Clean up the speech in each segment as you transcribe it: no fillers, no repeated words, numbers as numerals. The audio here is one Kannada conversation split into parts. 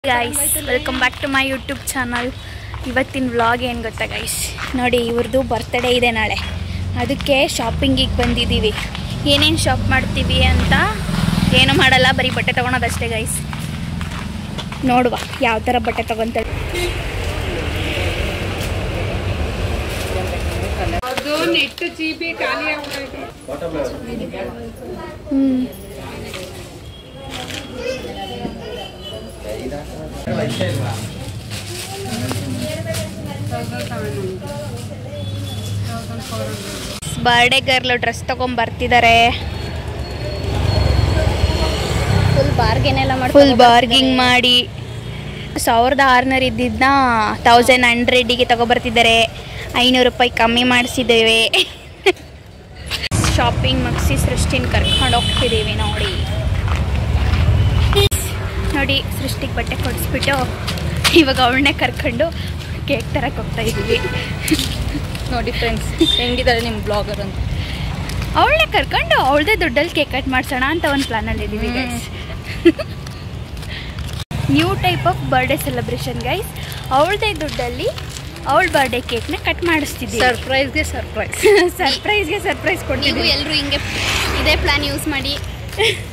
Guys welcome back to my YouTube channel. ಇವತ್ತಿನ ವ್ಲಾಗ್ ಏನು ಗೊತ್ತಾ ಗೈಸ್, ನೋಡಿ ಇವ್ರದ್ದು ಬರ್ತ್ಡೇ ಇದೆ ನಾಳೆ, ಅದಕ್ಕೆ ಶಾಪಿಂಗಿಗೆ ಬಂದಿದ್ದೀವಿ. ಏನೇನು ಶಾಪ್ ಮಾಡ್ತೀವಿ ಅಂತ ಏನು ಮಾಡಲ್ಲ, ಬರೀ ಬಟ್ಟೆ ತೊಗೊಳೋದಷ್ಟೇ ಗೈಸ್. ನೋಡುವ ಯಾವ ಥರ ಬಟ್ಟೆ ತೊಗೊತಾರೆ. ಬರ್ಡೇ ಗರ್ಲ್ ಡ್ರೆಸ್ ತಗೊಂಡ್ ಬರ್ತಿದ್ದಾರೆ. ಫುಲ್ ಬಾರ್ಗಿಂಗ್ ಮಾಡಿ 1600 ಇದ್ದಿದ್ದನ್ನ 1100ಗೆ ತಗೊಬರ್ತಿದ್ದಾರೆ. 500 ರೂಪಾಯಿ ಕಮ್ಮಿ ಮಾಡಿಸಿದ್ದೇವೆ. ಶಾಪಿಂಗ್ ಮುಗಿಸಿ ಸೃಷ್ಟಿನ ಕರ್ಕೊಂಡು ಹೋಗ್ತಿದ್ದೀವಿ. ನೋಡಿ ಸೃಷ್ಟಿಗೆ ಬಟ್ಟೆ ಕೊಡಿಸ್ಬಿಟ್ಟು ಇವಾಗ ಅವಳನ್ನೇ ಕರ್ಕೊಂಡು ಕೇಕ್ ತರಕ್ಕೆ ಹೋಗ್ತಾ ಇದ್ದೀವಿ. ನೋಡಿ ಫ್ರೆಂಡ್ಸ್ ಹೆಂಗಿದ್ದಾರೆ ನಿಮ್ಮ ಬ್ಲಾಗರ್ ಅಂತ. ಅವಳನ್ನೇ ಕರ್ಕೊಂಡು ಅವಳದೇ ದುಡ್ಡಲ್ಲಿ ಕೇಕ್ ಕಟ್ ಮಾಡಿಸೋಣ ಅಂತ ಒಂದು ಪ್ಲಾನಲ್ಲಿ ಇದ್ದೀವಿ guys. New type of birthday celebration guys. ಅವಳದೇ ದುಡ್ಡಲ್ಲಿ ಅವಳ ಬರ್ಡೇ ಕೇಕ್ನ ಕಟ್ ಮಾಡಿಸ್ತಿದ್ದೀವಿ. ಸರ್ಪ್ರೈಸ್ಗೆ ಸರ್ಪ್ರೈಸ್ ಕೊಡ್ತೀವಿ. ಎಲ್ಲರೂ ಹಿಂಗೆ ಇದೇ ಪ್ಲಾನ್ ಯೂಸ್ ಮಾಡಿ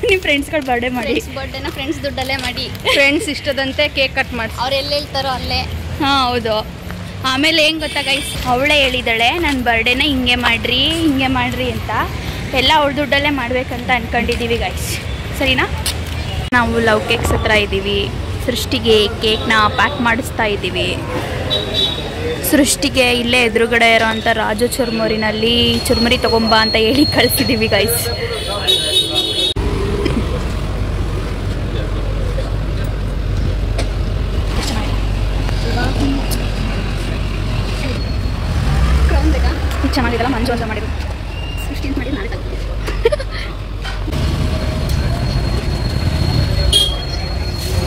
ನಿಮ್ಮ ಫ್ರೆಂಡ್ಸ್ಗಳ ಬರ್ಡೇ ಮಾಡಿ. ಬರ್ಡೇನ ಫ್ರೆಂಡ್ಸ್ ದುಡ್ಡಲ್ಲೇ ಮಾಡಿ, ಫ್ರೆಂಡ್ಸ್ ಇಷ್ಟದಂತೆ ಕೇಕ್ ಕಟ್ ಮಾಡಿ ಅವ್ರು ಎಲ್ಲಿ ಹೇಳ್ತಾರೋ ಅಲ್ಲೇ. ಹಾಂ ಹೌದು. ಆಮೇಲೆ ಏನು ಗೊತ್ತಾ ಗೈಸ್, ಅವಳೇ ಹೇಳಿದಾಳೆ ನನ್ನ ಬರ್ಡೇನ ಹಿಂಗೆ ಮಾಡಿರಿ ಅಂತ. ಎಲ್ಲ ಅವಳ ದುಡ್ಡಲ್ಲೇ ಮಾಡಬೇಕಂತ ಅಂದ್ಕೊಂಡಿದ್ದೀವಿ ಗೈಸ್. ಸರಿನಾ? ನಾವು ಲವ್ ಕೇಕ್ಸ್ ಹತ್ರ ಇದ್ದೀವಿ. ಸೃಷ್ಟಿಗೆ ಕೇಕ್ನ ಪ್ಯಾಕ್ ಮಾಡಿಸ್ತಾ ಇದ್ದೀವಿ. ಸೃಷ್ಟಿಗೆ ಇಲ್ಲೇ ಎದುರುಗಡೆ ಇರೋ ಅಂಥ ರಾಜು ಚುರ್ಮುರಿನಲ್ಲಿ ಚುರ್ಮುರಿ ತೊಗೊಂಬ ಅಂತ ಹೇಳಿ ಕಳಿಸಿದ್ದೀವಿ ಗೈಸ್. ಚೆನ್ನಾಗಿದೆಲ್ಲ ಮಂಜು ಅಂತ ಮಾಡಿದ್ರು. ಸೃಷ್ಟಿ ಮಾಡಿ ನಾಳೆ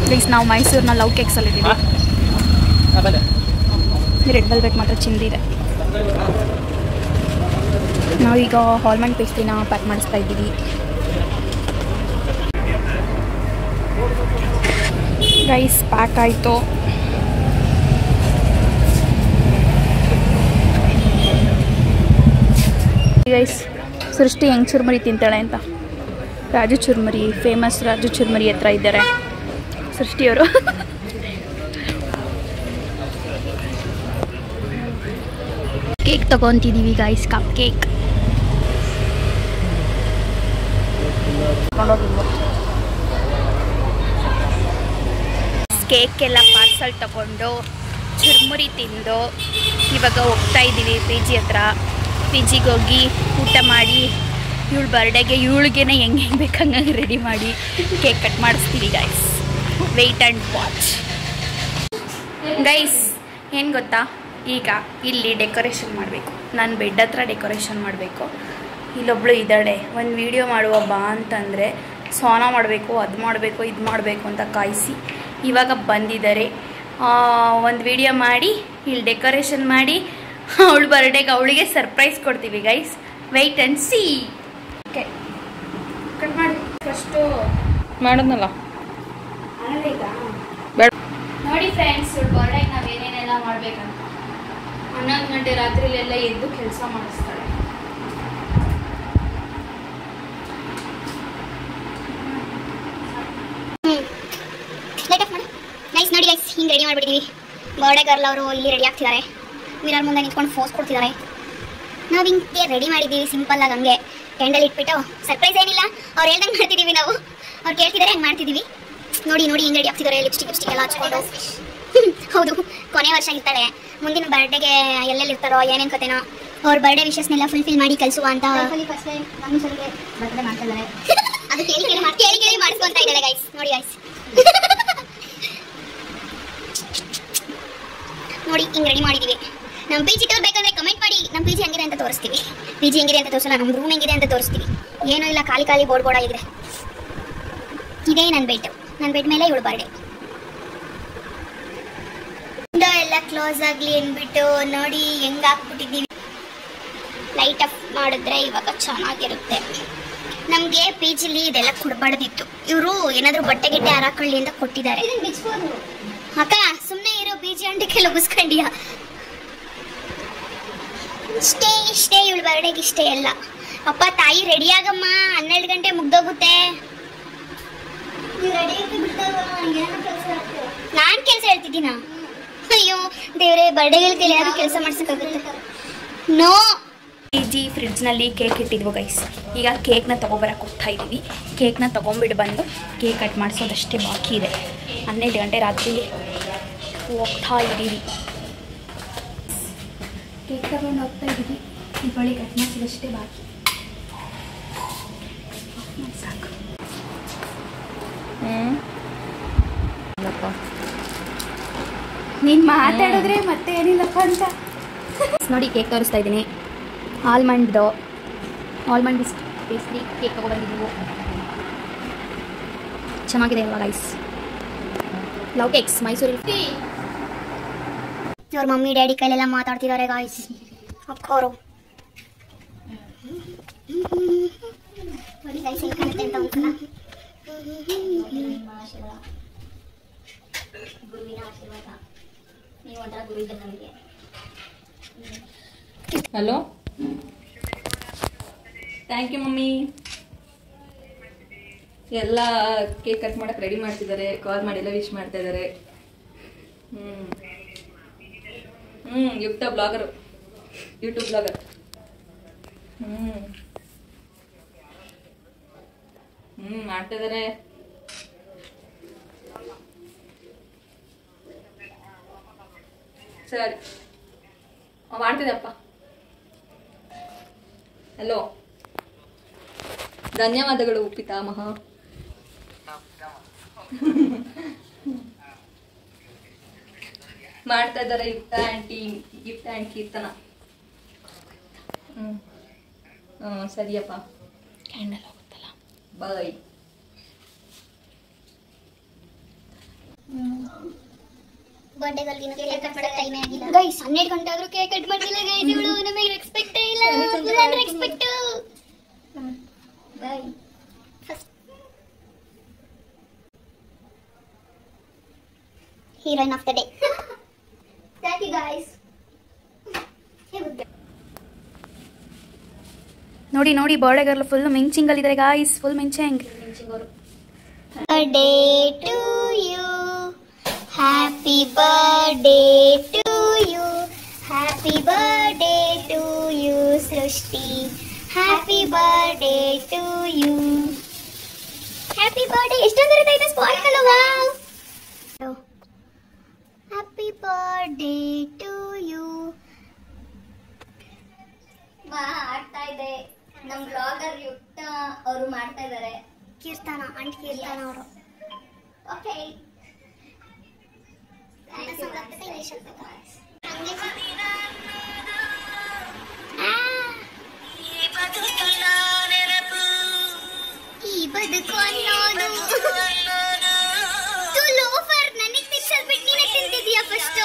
ಪ್ಲೀಸ್ ನಾವು ಮೈಸೂರಿನ ಲವ್ ಕೇಕ್ಸಲ್ಲಿದ್ದೀವಿ. ರೆಡ್ ವೆಲ್ವೆಟ್ ಮಾತ್ರ ಚಿಂದಿದೆ. ನಾವೀಗ ಆಲ್ಮಂಡ್ ಪೇಸ್ಟ್ರಿನ ಪ್ಯಾಕ್ ಮಾಡಿಸ್ತಾ ಇದ್ದೀವಿ. ರೈಸ್ ಪ್ಯಾಕ್ ಆಯಿತು. ಗೈಸ್ ಸೃಷ್ಟಿ ಹೆಂಗೆ ಚುರ್ಮುರಿ ತಿಂತಾಳೆ ಅಂತ ರಾಜು ಚುರ್ಮುರಿ, ಫೇಮಸ್ ರಾಜು ಚುರ್ಮುರಿ ಹತ್ರ ಇದ್ದಾರೆ ಸೃಷ್ಟಿಯವರು. ಕೇಕ್ ತಗೊತಿದ್ದೀವಿ ಗೈಸ್, ಕಪ್ ಕೇಕ್. ಕೇಕ್ ಎಲ್ಲ ಪಾರ್ಸಲ್ ತಗೊಂಡು ಚುರ್ಮುರಿ ತಿಂದು ಇವಾಗ ಹೋಗ್ತಾ ಇದ್ದೀವಿ ಪಿ ಜಿ ಹತ್ರ. ಪಿ ಜಿಗೆ ಹೋಗಿ ಊಟ ಮಾಡಿ ಇವಳ ಬರ್ಡೇಗೆ ಇವಳಿಗೇನೆ ಹೆಂಗೆ ಬೇಕಂಗೆ ರೆಡಿ ಮಾಡಿ ಕೇಕ್ ಕಟ್ ಮಾಡಿಸ್ತೀವಿ guys. Wait and watch guys. ಏನು ಗೊತ್ತಾ, ಈಗ ಇಲ್ಲಿ ಡೆಕೋರೇಷನ್ ಮಾಡಬೇಕು. ನಾನು ಬೆಡ್ ಹತ್ರ ಡೆಕೋರೇಷನ್ ಮಾಡಬೇಕು. ಇಲ್ಲೊಬ್ಳು ಇದ್ದಾಳೆ, ಒಂದು ವಿಡಿಯೋ ಮಾಡುವ ಬಾ ಅಂತಂದರೆ ಸ್ನಾನ ಮಾಡಬೇಕು, ಅದು ಮಾಡಬೇಕು, ಇದು ಮಾಡಬೇಕು ಅಂತ ಕಾಯಿಸಿ ಇವಾಗ ಬಂದಿದ್ದಾರೆ. ಒಂದು ವಿಡಿಯೋ ಮಾಡಿ ಇಲ್ಲಿ ಡೆಕೋರೇಷನ್ ಮಾಡಿ ಅವಳ ಬರ್ಡೇಗೆ ಅವಳಿಗೆ ಸರ್ಪ್ರೈಸ್ ಕೊಡ್ತೀವಿ guys. Wait and see. Okay cut ಮಾಡಿ ಫಸ್ಟು ಮಾಡೋದ್ನಲ್ಲ ನೋಡಿ ಫ್ರೆಂಡ್ಸ್. ಇವಳ ಬರ್ಡೇಗೆ ನಾವು ಏನೇನೆಲ್ಲ ಮಾಡಬೇಕಂತ 11 ಗಂಟೆ ರಾತ್ರಿಲೆಲ್ಲ ಎದ್ದು ಕೆಲಸ ಮಾಡಿಸ್ತಾಳೆ. ನೈಸ್ ನೋಡಿ ಗೈಸ್, ಹಿಂಗೆ ರೆಡಿ ಮಾಡಿಬಿಟ್ಟಿದ್ದೀವಿ. ಬರ್ಡೇ ಗರ್ಲ್ ಅವರು ಇಲ್ಲಿ ರೆಡಿ ಆಗ್ತಿದ್ದಾರೆ. ಮಿರರ್ ಮುಂದೆ ನಿಂತ್ಕೊಂಡು ಫೋಸ್ ಕೊಡ್ತಿದ್ದಾರೆ. ನಾವು ಹಿಂಗೆ ರೆಡಿ ಮಾಡಿದ್ದೀವಿ ಸಿಂಪಲ್ ಆಗಿ, ಹಂಗೆ ಕ್ಯಾಂಡಲ್ ಇಟ್ಬಿಟ್ಟು. ಸರ್ಪ್ರೈಸ್ ಏನಿಲ್ಲ, ಅವ್ರು ಹೇಳ್ದಂಗೆ ಮಾಡ್ತಿದ್ದೀವಿ ನಾವು. ಅವ್ರು ಕೇಳ್ತಿದ್ದಾರೆ ಹಂಗೆ ಮಾಡ್ತಿದ್ದೀವಿ. ನೋಡಿ ಹಿಂಗೆ ರೆಡಿ ಆಗ್ತಿದ್ದಾರೆ, ಲಿಪ್ಸ್ಟಿಕ್ ಎಲ್ಲ ಹಚ್ಕೊಂಡು. ಹೌದು, ಕೊನೆ ವರ್ಷ ಇರ್ತಾಳೆ, ಮುಂದಿನ ಬರ್ಡೇಗೆ ಎಲ್ಲೆಲ್ಲಿ ಇರ್ತಾರೋ ಏನೇನು ಕತೆನೋ ಅವ್ರ ಬರ್ಡೇ ವಿಶಸ್ನೆಲ್ಲ ಫುಲ್ಫಿಲ್ ಮಾಡಿ ಕಳಿಸುವ ಅಂತ ಫಸ್ಟ್ ಟೈಮ್ ನಮ್ಮ ಸರಿಗೆ ಬರ್ಡೇ ಮಾಡ್ತಾ ಇದ್ದಾರೆ. ಅದು ಕೇಳಿ ಮಾಡಿಸ್ಕೊಂತ ಇದ್ದಾಳೆ ಗೈಸ್. ನೋಡಿ ಗೈಸ್, ನೋಡಿ ಹಿಂಗೆ ರೆಡಿ ಮಾಡಿದ್ದೀವಿ. ನಮ್ಮ ಪಿ ಜಿ ಟೂರ್ ಬೇಕಂದ್ರೆ ಕಮೆಂಟ್ ಮಾಡಿ. ನಮ್ಮ ಪಿ ಜಿ ಹೆಂಗಿದೆ ಅಂತ ತೋರಿಸ್ತೀವಿ. ಪಿ ಜಿ ಹೆಂಗಿದೆ ಅಂತ ತೋರಿಸಲ್ಲ, ನಮ್ಮ ರೂಮ್ ಹೆಂಗಿದೆ ಅಂತ ತೋರಿಸ್ತೀವಿ. ಏನೂ ಇಲ್ಲ, ಖಾಲಿ ಬೋರ್ಡ್ ಆಗಿದೆ. ಇದೇ ನನ್ನ ಬೆಡ್ ಮೇಲೆ ಇವಳು ಬರ್ಡೇ. ವಿಂಡೋ ಎಲ್ಲ ಕ್ಲೋಸ್ ಆಗಲಿ ಅಂದ್ಬಿಟ್ಟು ನೋಡಿ ಹೆಂಗೆ ಹಾಕ್ಬಿಟ್ಟಿದ್ದೀವಿ. ಲೈಟ್ ಆಫ್ ಮಾಡಿದ್ರೆ ಇವಾಗ ಚೆನ್ನಾಗಿರುತ್ತೆ. ನಮಗೆ ಪಿ ಜಿಲಿ ಇದೆಲ್ಲ ಕೊಡಬಾರ್ದಿತ್ತು. ಇವರು ಏನಾದ್ರು ಬಟ್ಟೆ ಗಿಟ್ಟೆ ಹಾರಾಕೊಳ್ಳಿ ಅಂತ ಕೊಟ್ಟಿದ್ದಾರೆ. ಅಕ್ಕ ಸುಮ್ಮನೆ ಇರೋ ಬೀಜಿ ಅಂಟಕ್ಕೆ ಲುಗಿಸ್ಕೊಂಡಿಯ. ಇಷ್ಟೇ ಇವಳು ಬರ್ಡೇಗೆ ಇಷ್ಟೇ ಎಲ್ಲ. ಅಪ್ಪ ತಾಯಿ ರೆಡಿ ಆಗಮ್ಮ, 12 ಗಂಟೆ ಮುಗ್ದೋಗುತ್ತೆ. ನಾನ್ ಕೆಲಸ ಹೇಳ್ತಿದ್ದೀನ? ಅಯ್ಯೋ ದೇವ್ರೆ, ಬರ್ಡೇಗೆ ಯಾರು ಕೆಲಸ ಮಾಡ್ಸಕ್ಕಾಗುತ್ತೆ? ನೋ. PG ಫ್ರಿಡ್ಜ್ನಲ್ಲಿ ಕೇಕ್ ಇಟ್ಟಿದ್ವು ಗೈಸ್. ಈಗ ಕೇಕ್ನ ತೊಗೊಬರಕ್ಕೆ ಹೋಗ್ತಾ ಇದ್ದೀವಿ. ಕೇಕ್ನ ತೊಗೊಂಬಿಟ್ಟು ಬಂದು ಕೇಕ್ ಕಟ್ ಮಾಡಿಸೋದಷ್ಟೇ ಬಾಕಿ ಇದೆ. 12 ಗಂಟೆ ರಾತ್ರಿ ಹೋಗ್ತಾ ಇದ್ದೀವಿ. ಕೇಕ್ ತಗೊಂಡು ಹೋಗ್ತಾ ಇದ್ದೀವಿ. ಈ ಬಳಿ ಕಟ್ ಮಾಡಿಸೋದಷ್ಟೇ ಬಾಕಿ. ಸಾಕು. ನೀನು ಮಾತಾಡಿದ್ರೆ ಮತ್ತೆ ಏನಿಲ್ಲಪ್ಪ ಅಂತ ನೋಡಿ. ಕೇಕ್ ತೋರಿಸ್ತಾ ಇದ್ದೀನಿ. ಆಲ್ಮಂಡ್ ಪೇಸ್ಟ್ರಿ ಕೇಕ್ ತಗೊಬಂದಿದ್ದೀವಿ. ಚೆನ್ನಾಗಿದೆ ಅಲ್ವಾ ಗೈಸ್? ಲವ್ ಕೇಕ್ಸ್ ಮೈಸೂರಲ್ಲಿ. ಅವ್ರ ಮಮ್ಮಿ ಡ್ಯಾಡಿ ಕೈಲೆಲ್ಲ ಮಾತಾಡ್ತಿದ್ದಾರೆ ಗಾಯ್ಸ್. ಅಕ್ಕವರು ಹಲೋ, ಥ್ಯಾಂಕ್ ಯು ಮಮ್ಮಿ. ಎಲ್ಲ ಕೇಕ್ ಕಟ್ ಮಾಡಕ್ಕೆ ರೆಡಿ ಮಾಡ್ತಿದ್ದಾರೆ. ಕಾಲ್ ಮಾಡಿ ಎಲ್ಲ ವಿಶ್ ಮಾಡ್ತಾ ಇದ್ದಾರೆ. ಯುಕ್ತ ಬ್ಲಾಗರು, ಯೂಟ್ಯೂಬ್ ಬ್ಲಾಗರ್. ಮಾಡ್ತಾ ಇದ್ದಾರೆ. ಸರಿ, ಮಾಡ್ತಿದ್ದೆಪ್ಪ. ಹಲೋ, ಧನ್ಯವಾದಗಳು ಪಿತಾಮಹ. ಮಾಡ್ತಾ ಇದ್ದಾರೆ ಯುಕ್ತ ಆಂಟಿ, ಗಿಫ್ಟ್ ಆ್ಯಂಡ್ ಕೀರ್ತನ. ಸರಿಯಪ್ಪ, ಕ್ಯಾಂಡಲ್ ಹೋಗುತ್ತಲ್ಲ. ಬಾಯ್. ಗೈಸ್ 12 ಗಂಟೆ ಆದ್ರೂ ಕೇಕ್ ಕಟ್ ಮಾಡಿಲ್ಲ ಗೈಸ್. ಇವಳು ನಮಗೆ ರೆಸ್ಪೆಕ್ಟ್ ಇಲ್ಲ. Respect. Bye. Heroine of the day. Thank you guys. ನೋಡಿ ನೋಡಿ, ಬರ್ಡೇ ಗರ್ಲ್ ಫುಲ್ ಮಿಂಚಿಂಗಲ್ಲಿ ಇದ್ದಾರೆ ಗಾಯ್ಸ್. ಫುಲ್ ಮಿಂಚಿಂಗ್. Birthday to you. Happy birthday to you. Happy birthday to you, Srushti. Happy birthday to you. Happy birthday. ಎಷ್ಟೊಂದು ಬರುತ್ತೆ ಸ್ಪಾಟ್ ಅಲ್ವಾ? Happy birthday to you. ಆಡ್ತಾ ಇದೆ. ನಮ್ಮ ಬ್ಲಾಗರ್ ಯುಕ್ತ ಅವರು ಮಾಡ್ತಾ ಇದ್ದಾರೆ. ಕೀರ್ತನ ಆಂಟಿ ಕೀರ್ತನ ಅವರು. ಓಕೆ. ಈ ಬದುಕು ಅನ್ನೋದು ತು ಲೋಫರ್. ನನಗೆ ಪಿಕ್ಚರ್ ಬಿಟ್ಟು ನೀನೇ ತಿಂತಿದ್ದೀಯಾ ಫಸ್ಟ್?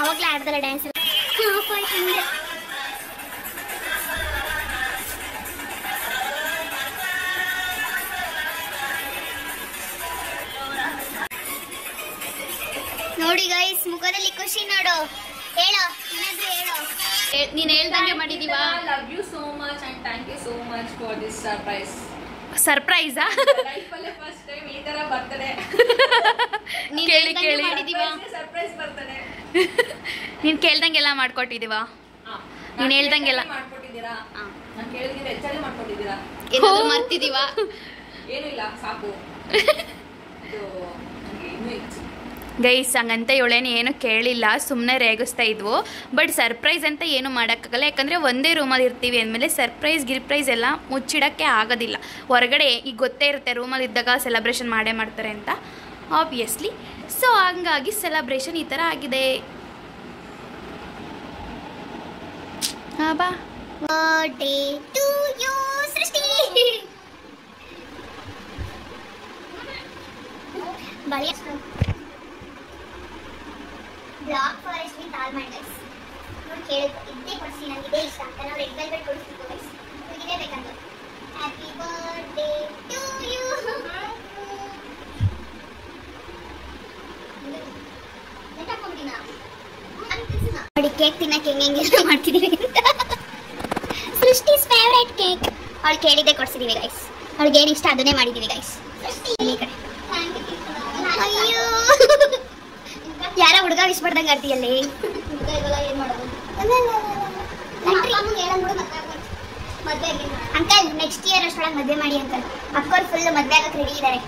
ಅವಾಗಲೇ ಆಡ್ದಲ್ಲ ಡ್ಯಾನ್ಸ್. ನೋಡಿ ಗೈಸ್, ಮುಖದಲ್ಲಿ ಖುಷಿ ನೋಡು. ಹೇಳೋ, ಏನಾದ್ರೂ ಹೇಳೋ. ನೀನ್ ಹೇಳ್ದಂಗೆ ಮಾಡಿದೀವಾ? Love you so much and thank you so much for this surprise. ಸರ್ಪ್ರೈಸಾ? ಲೈಫಲ್ಲೇ ಫಸ್ಟ್ ಟೈಮ್ ಈ ತರ ಬರ್ತಡೆ. ಕೇಳಿ ಕೇಳಿ ಸರ್ಪ್ರೈಸ್ ಬರ್ತಡೆ. ನೀನು ಕೇಳ್ದಂಗೆಲ್ಲ ಮಾಡ್ಕೊಟ್ಟಿದೀವಾ? ನೀನು ಹೇಳ್ದಂಗೆಲ್ಲ ಮಾಡ್ಕೊಟ್ಟಿದ್ದೀರಾ? ನಾನು ಕೇಳಿದ್ರೆ ಹೆಚ್ಚಾಗಿ ಮಾಡ್ಕೊಟ್ಟಿದ್ದೀರಾ? ಏನಾದ್ರು ಮರ್ತಿದೀವಾ? ಏನೂ ಇಲ್ಲ, ಸಾಕು. ಇನ್ನೂ ಹೆಚ್ಚು ಗೈಸ್. ಹಂಗಂತ ಇವಳೇನು ಏನು ಕೇಳಿಲ್ಲ, ಸುಮ್ಮನೆ ರೇಗಿಸ್ತಾ ಇದ್ವು. ಬಟ್ ಸರ್ಪ್ರೈಸ್ ಅಂತ ಏನು ಮಾಡೋಕ್ಕಾಗಲ್ಲ, ಯಾಕಂದರೆ ಒಂದೇ ರೂಮಲ್ಲಿ ಇರ್ತೀವಿ ಅಂದಮೇಲೆ ಸರ್ಪ್ರೈಸ್ ಗಿರ್ಪ್ರೈಸ್ ಎಲ್ಲ ಮುಚ್ಚಿಡೋಕ್ಕೆ ಆಗೋದಿಲ್ಲ. ಹೊರಗಡೆ ಈಗ ಗೊತ್ತೇ ಇರುತ್ತೆ, ರೂಮಲ್ಲಿ ಇದ್ದಾಗ ಸೆಲೆಬ್ರೇಷನ್ ಮಾಡೇ ಮಾಡ್ತಾರೆ ಅಂತ ಆಬ್ವಿಯಸ್ಲಿ. ಸೊ ಹಂಗಾಗಿ ಸೆಲೆಬ್ರೇಷನ್ ಈ ಥರ ಆಗಿದೆ. ಹಾಂ ಬಾ. Birthday to you Srushti. ಬಳಿ black forest with almond guys. ನೋಡಿ ಕೇಳಿದ್ರು ಇದ್ದೇ ಕೊಡಿಸಿ, ನನಗೆ ಇದೇ ಇಷ್ಟ ಅಂತ. ನಾವು ರೆಡ್ ವೆಲ್ವೆಟ್ ಕೊಡಿಸ್ತಿದ್ವು ಗೈಸ್, ಇದೇ ಬೇಕಂತ. Happy birthday to you. ನೋಡಿ ಕೇಕ್ ತಿನ್ನಕ್ಕೆ ಹೆಂಗೆಲ್ಲ ಮಾಡ್ತಿದ್ದೀವಿ ಅಂತ. Srushti's favourite cake. ಅವಳು ಕೇಳಿದ್ದೆ ಕೊಡ್ಸಿದೀವಿ ಗೈಸ್. ಅವಳಿಗೆ ಏನು ಇಷ್ಟ ಅದನ್ನೇ ಮಾಡಿದೀವಿ ಗೈಸ್. ಅಯ್ಯೋ ಯಾರ ಹುಡುಗ ವಿಶ್ ಮಾಡ್ದಂಗೆ ಆಡ್ತೀಯಲ್ಲಿ. ಅಂಕಲ್ ನೆಕ್ಸ್ಟ್ ಇಯರ್ ಅಷ್ಟೊಳಗೆ ಮದುವೆ ಮಾಡಿ ಅಂಕಲ್. ಅಕ್ಕವ್ರು ಫುಲ್ ಮದುವೆ ಆಗಕ್ಕೆ ರೆಡಿ ಇದ್ದಾರೆ.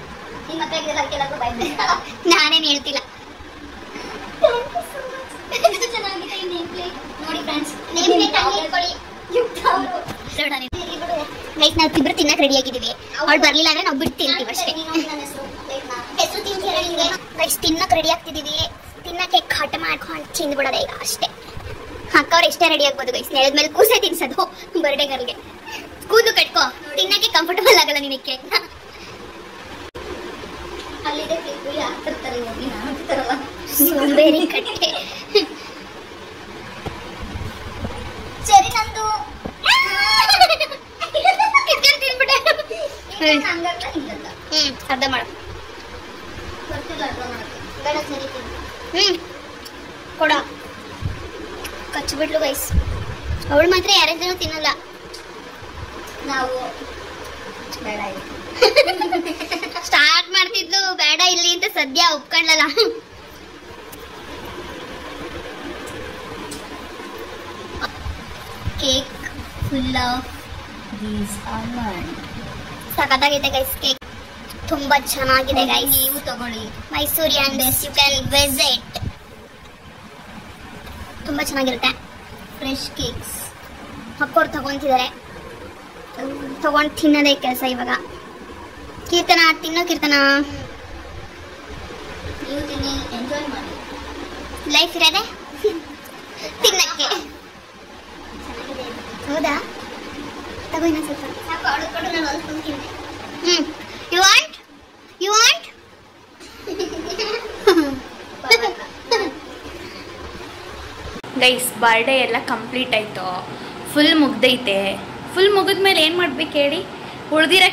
ನಾನೇನು ಹೇಳ್ತಿಲ್ಲ. ಚೆನ್ನಾಗಿದೆ ಈ ನೇಮ್ ಪ್ಲೇಟ್ ನೋಡಿ ಫ್ರೆಂಡ್ಸ್. ನೇಮ್ ಪ್ಲೇಟ್ ಹಾಕೊಳ್ಳಿ. ಗೈಸ್ ನಾವು ಇಬ್ರು ತಿನ್ನಕ್ಕೆ ರೆಡಿ ಆಗಿದ್ದೀವಿ. ಅವಳು ಬರ್ಲಿಲ್ಲ ಅಂದ್ರೆ ನಾವು ಬಿಟ್ಟು ತಿಂತೀವಿ ಅಷ್ಟೇ. ಗೈಸ್ ತಿನ್ನಕ್ಕೆ ರೆಡಿ ಆಗ್ತಿದ್ದೀವಿ. ತಿನ್ನಕ್ಕೆ ಕಟ್ ಮಾಡ್ಕೊಂಡು ತಿಂದು ಬಿಡೋದೆ ಈಗ ಅಷ್ಟೇ. ಅಕ್ಕವ್ರು ಎಷ್ಟೇ ರೆಡಿ ಆಗ್ಬೋದು ಗೈಸ್. ನೆಲದ ಮೇಲೆ ಕೂಸೆ ತಿನ್ಸೋದು ಬರ್ಡೇ ಗರ್ಲ್ಗೆ. ಕೂದಲು ಕಟ್ಕೋ, ತಿನ್ನಕ್ಕೆ ಕಂಫರ್ಟಬಲ್ ಆಗಲ್ಲ ನಿನಗೆ. ಸೋಂಬೇರಿ ಕಟ್ಟೆ. ಸರಿ ನಂದು ಅರ್ಧ ಮಾಡು. ಕೊಡ ಕಚ್ಚಿಬಿಟ್ಲು ಗೈಸ್. ಅವಳು ಮಾತ್ರ ಯಾರಾದ್ರೂ ತಿನ್ನಲ್ಲ. ನಾವು ಬೇಡ ಸ್ಟಾರ್ಟ್ ಮಾಡ್ತಿದ್ಲು ಬೇಡ ಇಲ್ಲಿ ಅಂತ, ಸದ್ಯ ಒಪ್ಕೊಂಡಲ್ಲ. Cake full of these almond. ಸಖತ್ತಾಗಿದೆ ಗೈಸ್ ಕೇಕ್, ತುಂಬಾ ಚೆನ್ನಾಗಿದೆ ಗೈಸ್. ನೀವು ತಗೊಳ್ಳಿ ಮೈಸೂರಿಯನ್ ಯು ಕ್ಯಾನ್ ವಿಸಿಟ್. ತುಂಬಾ ಚೆನ್ನಾಗಿರುತ್ತೆ. ಫ್ರೆಶ್ ಕೇಕ್ಸ್ ಅಕ್ಕೋರು ತಗೊಂತಿದ್ದಾರೆ. ತಗೊಂಡು ತಿನ್ನೋದೇ ಕೆಲಸ ಇವಾಗ. ಕೀರ್ತನ ತಿನ್ನೋ. ಕೀರ್ತನ ನೀವು ತಿನ್ನಿ, ಎಂಜಾಯ್ ಮಾಡಿ. ಲೈಫ್ ಇರೋದೆ ತಿನ್ನಕ್ಕೆ. ಹೌದಾ? ತಗೋ ಇನ್ನೂ ಸ್ವಲ್ಪ. ಸಾಕು ಅವಳು ಕೊಡು, ನಾನು ಹೊಲ್ಕೊಂಡು ತಿಂದೆ. ಯು ವಾಂಟ್ ಗೈಸ್ ಬರ್ಡೇ ಎಲ್ಲ ಕಂಪ್ಲೀಟ್ ಆಯಿತು. ಫುಲ್ ಮುಗ್ದೈತೆ. ಫುಲ್ ಮುಗಿದ್ಮೇಲೆ ಏನು ಮಾಡ್ಬೇಕು ಹೇಳಿ? ಉಳಿದಿರೋ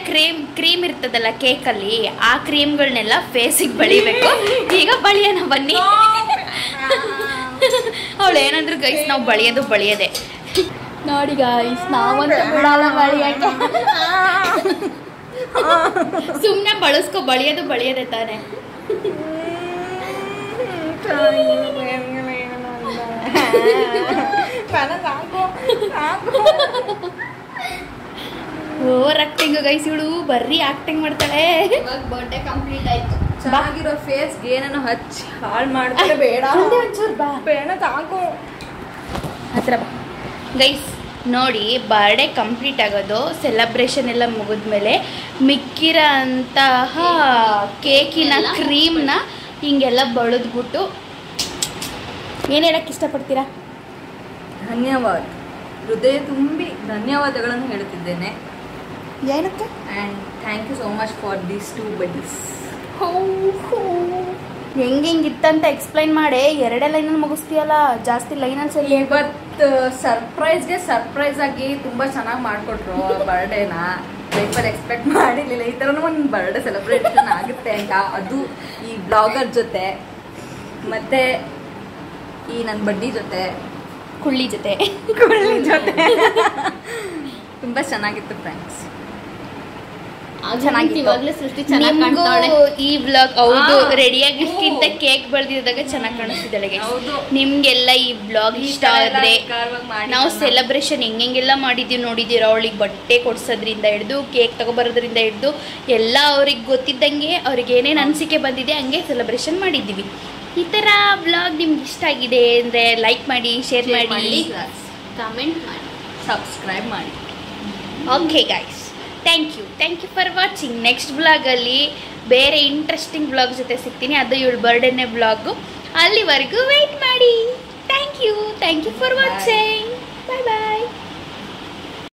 ಕ್ರೀಮ್ ಇರ್ತದಲ್ಲ ಕೇಕಲ್ಲಿ, ಆ ಕ್ರೀಮ್ಗಳನ್ನೆಲ್ಲ ಫೇಸಿಗೆ ಬಳಿಬೇಕು. ಈಗ ಬಳಿಯೋಣ ಬನ್ನಿ. ಅವಳು ಏನಂದ್ರು ಗೈಸ್ ನಾವು ಬಳಿಯೋದೇ ನೋಡಿ ಗೈಸ್. ನಾವಂತೂ ಬಿಡಲ್ಲ ಬಳಿಯಕ್ಕೆ. ಸುಮ್ಮನೆ ಬಳಸ್ಕೊ, ಬಳಿಯೋದೇ ತಾನೆ. Over acting guys. ಇವಳು ಬರ್ರಿ ಆಕ್ಟಿಂಗ್ ಮಾಡ್ತಾಳೆ. ಇವಾಗ ಬರ್ಡೇ ಕಂಪ್ಲೀಟ್ ಆಯ್ತು. ಚೆನ್ನಾಗಿರೋ ಫೇಸ್ಗೆ ಏನೋ ಹಚ್ಚಿ ಹಾಳು ಮಾಡ್ತಾರೆ. ಬೇಡ ಒಂಚೂರು ಬಾ, ಬೇಡ ತಾಕು ಹತ್ರ ಬಾ ಗೈಸ್. ನೋಡಿ ಬರ್ಡೇ ಕಂಪ್ಲೀಟ್ ಆಗೋದು, ಸೆಲೆಬ್ರೇಷನ್ ಎಲ್ಲ ಮುಗಿದ್ಮೇಲೆ ಮಿಕ್ಕಿರೋ ಅಂತಹ ಕೇಕಿನ ಕ್ರೀಮ್ನ ಹಿಂಗೆಲ್ಲ ಬಳಿದ್ಬಿಟ್ಟು ಏನು ಹೇಳಕ್ಕೆ ಇಷ್ಟಪಡ್ತೀರಾ? ಧನ್ಯವಾದ, ಹೃದಯ ತುಂಬಿ ಧನ್ಯವಾದಗಳನ್ನು ಹೇಳುತ್ತಿದ್ದೇನೆ. ಏನಕ್ಕೆ? And thank you so much for these 2 buddies. ಹೆಂಗಿತ್ತಂತ ಎಕ್ಸ್ಪ್ಲೈನ್ ಮಾಡಿ. 2 ಲೈನಲ್ಲಿ ಮುಗಿಸ್ತೀಯಲ್ಲ, ಜಾಸ್ತಿ ಲೈನಲ್ಲಿ ಸರಿ. ಇವತ್ತು ಸರ್ಪ್ರೈಸ್ ಆಗಿ ತುಂಬ ಚೆನ್ನಾಗಿ ಮಾಡಿಕೊಟ್ರು ಬರ್ಡೇನ. ಲೈಫಲ್ಲಿ ಎಕ್ಸ್ಪೆಕ್ಟ್ ಮಾಡಿರಲಿಲ್ಲ ಈ ಥರನೂ ಒಂದು ಬರ್ಡೇ ಸೆಲೆಬ್ರೇಷನ್ ಆಗುತ್ತೆ ಅಂತ. ಅದು ಈ ಬ್ಲಾಗರ್ ಜೊತೆ, ಮತ್ತು ಈ ನನ್ನ ಬಡ್ಡಿ ಜೊತೆ, ಕುಳ್ಳಿ ಜೊತೆ ತುಂಬ ಚೆನ್ನಾಗಿತ್ತು ಫ್ರೆಂಡ್ಸ್. ಇವಾಗಲೇ ಸೃಷ್ಟಿ ಚೆನ್ನಾಗಿ ಕಾಣ್ತಾಳೆ. ಈ ವ್ಲಾಗ್ ಹೌದು, ರೆಡಿಯಾಗಿದ್ಕಿಂತ ಕೇಕ್ ಬೆಳೆದಿದ್ದಾಗ ಚೆನ್ನಾಗಿ ಕಾಣಿಸ್ತಿದ್ದಾಳೆ. ನಿಮ್ಗೆಲ್ಲ ಈ ವ್ಲಾಗ್ ಇಷ್ಟ ಆದ್ರೆ, ನಾವು ಸೆಲೆಬ್ರೇಷನ್ ಹೆಂಗೆಲ್ಲ ಮಾಡಿದ್ದೀವಿ ನೋಡಿದ್ದೀರ. ಅವಳಿಗೆ ಬಟ್ಟೆ ಕೊಡ್ಸೋದ್ರಿಂದ ಹಿಡಿದು, ಕೇಕ್ ತಗೊಬರೋದ್ರಿಂದ ಹಿಡಿದು ಎಲ್ಲ ಅವ್ರಿಗೆ ಗೊತ್ತಿದ್ದಂಗೆ ಅವ್ರಿಗೆ ಏನೇನು ಅನಿಸಿಕೆ ಬಂದಿದೆ ಹಂಗೆ ಸೆಲೆಬ್ರೇಷನ್ ಮಾಡಿದ್ದೀವಿ. ಈ ಥರ ವ್ಲಾಗ್ ನಿಮ್ಗೆ ಇಷ್ಟ ಆಗಿದೆ ಅಂದರೆ ಲೈಕ್ ಮಾಡಿ, ಶೇರ್ ಮಾಡಿ, ಕಮೆಂಟ್ ಮಾಡಿ, ಸಬ್ಸ್ಕ್ರೈಬ್ ಮಾಡಿ. Okay guys, thank you for watching. Next ವ್ಲಾಗಲ್ಲಿ ಬೇರೆ ಇಂಟ್ರೆಸ್ಟಿಂಗ್ ವ್ಲಾಗ್ ಜೊತೆ ಸಿಗ್ತೀನಿ. ಅದು ಇವಳು ಬರ್ಡೇನೇ ವ್ಲಾಗು. ಅಲ್ಲಿವರೆಗೂ ವೆಯ್ಟ್ ಮಾಡಿ. Thank you for watching. Bye bye.